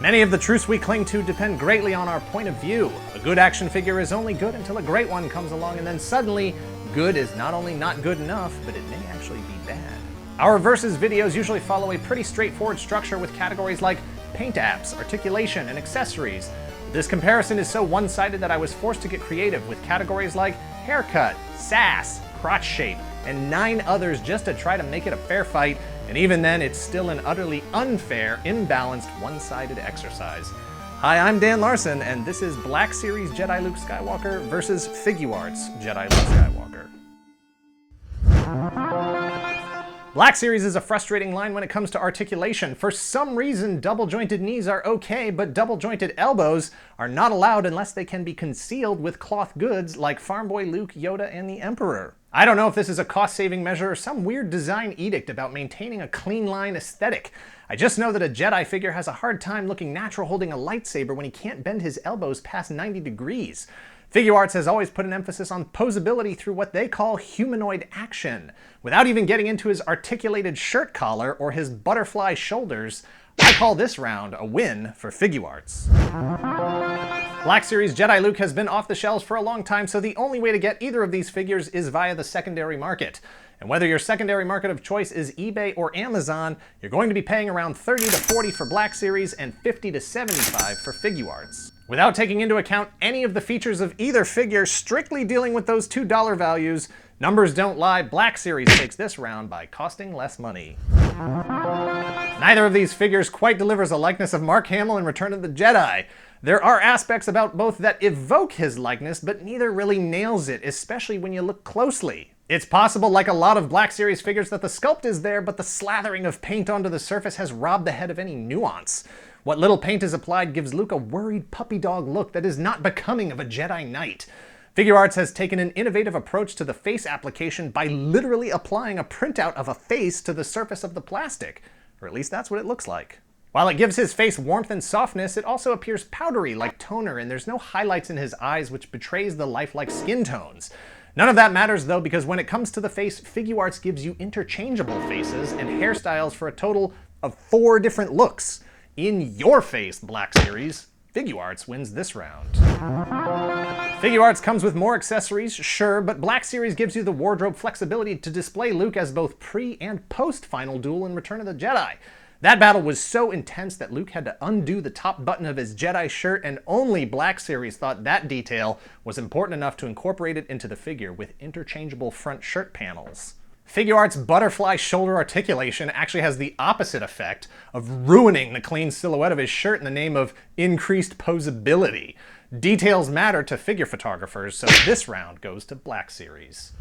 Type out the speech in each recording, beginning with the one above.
Many of the truths we cling to depend greatly on our point of view. A good action figure is only good until a great one comes along, and then suddenly, good is not only not good enough, but it may actually be bad. Our versus videos usually follow a pretty straightforward structure with categories like paint apps, articulation, and accessories. This comparison is so one-sided that I was forced to get creative with categories like haircut, sass, crotch shape, and 9 others just to try to make it a fair fight, and even then it's still an utterly unfair, imbalanced, one-sided exercise. Hi, I'm Dan Larson, and this is Black Series Jedi Luke Skywalker versus Figuarts Jedi Luke Skywalker. Black Series is a frustrating line when it comes to articulation. For some reason, double-jointed knees are okay, but double-jointed elbows are not allowed unless they can be concealed with cloth goods like Farm Boy Luke, Yoda, and the Emperor. I don't know if this is a cost-saving measure or some weird design edict about maintaining a clean line aesthetic. I just know that a Jedi figure has a hard time looking natural holding a lightsaber when he can't bend his elbows past 90 degrees. Figuarts has always put an emphasis on posability through what they call humanoid action. Without even getting into his articulated shirt collar or his butterfly shoulders, I call this round a win for Figuarts. Black Series Jedi Luke has been off the shelves for a long time, so the only way to get either of these figures is via the secondary market. And whether your secondary market of choice is eBay or Amazon, you're going to be paying around $30 to $40 for Black Series and $50 to $75 for Figuarts. Without taking into account any of the features of either figure, strictly dealing with those $2 values, numbers don't lie, Black Series takes this round by costing less money. Neither of these figures quite delivers a likeness of Mark Hamill in Return of the Jedi. There are aspects about both that evoke his likeness, but neither really nails it, especially when you look closely. It's possible, like a lot of Black Series figures, that the sculpt is there, but the slathering of paint onto the surface has robbed the head of any nuance. What little paint is applied gives Luke a worried puppy dog look that is not becoming of a Jedi Knight. Figuarts has taken an innovative approach to the face application by literally applying a printout of a face to the surface of the plastic, or at least that's what it looks like. While it gives his face warmth and softness, it also appears powdery like toner, and there's no highlights in his eyes, which betrays the lifelike skin tones. None of that matters though, because when it comes to the face, Figuarts gives you interchangeable faces and hairstyles for a total of 4 different looks. In your face, Black Series, Figuarts wins this round. Figuarts comes with more accessories, sure, but Black Series gives you the wardrobe flexibility to display Luke as both pre- and post-final duel in Return of the Jedi. That battle was so intense that Luke had to undo the top button of his Jedi shirt, and only Black Series thought that detail was important enough to incorporate it into the figure with interchangeable front shirt panels. Figuarts' butterfly shoulder articulation actually has the opposite effect of ruining the clean silhouette of his shirt in the name of increased posability. Details matter to figure photographers, so this round goes to Black Series.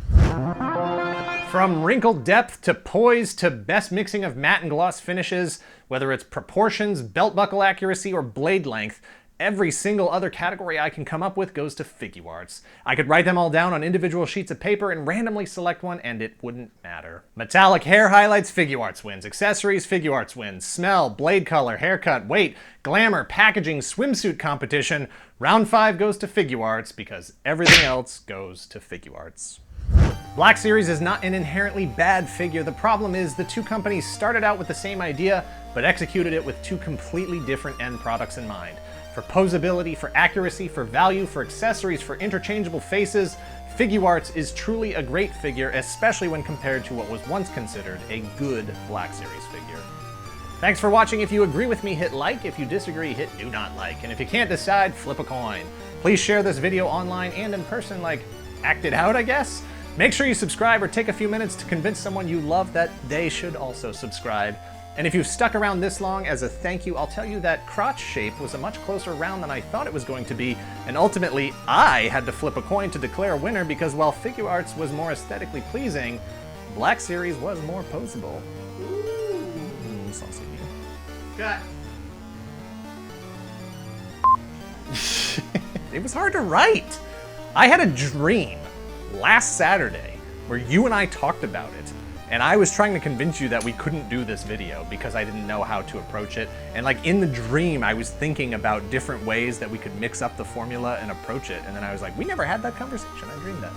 From wrinkled depth to poise to best mixing of matte and gloss finishes, whether it's proportions, belt buckle accuracy, or blade length, every single other category I can come up with goes to Figuarts. I could write them all down on individual sheets of paper and randomly select one, and it wouldn't matter. Metallic hair highlights, Figuarts wins. Accessories, Figuarts wins. Smell, blade color, haircut, weight, glamour, packaging, swimsuit competition. Round 5 goes to Figuarts because everything else goes to Figuarts. Black Series is not an inherently bad figure. The problem is the two companies started out with the same idea, but executed it with 2 completely different end products in mind. For posability, for accuracy, for value, for accessories, for interchangeable faces, Figuarts is truly a great figure, especially when compared to what was once considered a good Black Series figure. Thanks for watching. If you agree with me, hit like. If you disagree, hit do not like. And if you can't decide, flip a coin. Please share this video online and in person, like, act it out, I guess? Make sure you subscribe or take a few minutes to convince someone you love that they should also subscribe. And if you've stuck around this long, as a thank you, I'll tell you that crotch shape was a much closer round than I thought it was going to be, and ultimately I had to flip a coin to declare a winner because while Figuarts was more aesthetically pleasing, Black Series was more posable. Saucy. Cut. It was hard to write. I had a dream last Saturday where you and I talked about it, and I was trying to convince you that we couldn't do this video because I didn't know how to approach it. And like in the dream, I was thinking about different ways that we could mix up the formula and approach it. And then I was like, we never had that conversation. I dreamed that.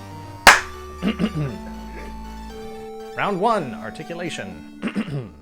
Round 1, articulation.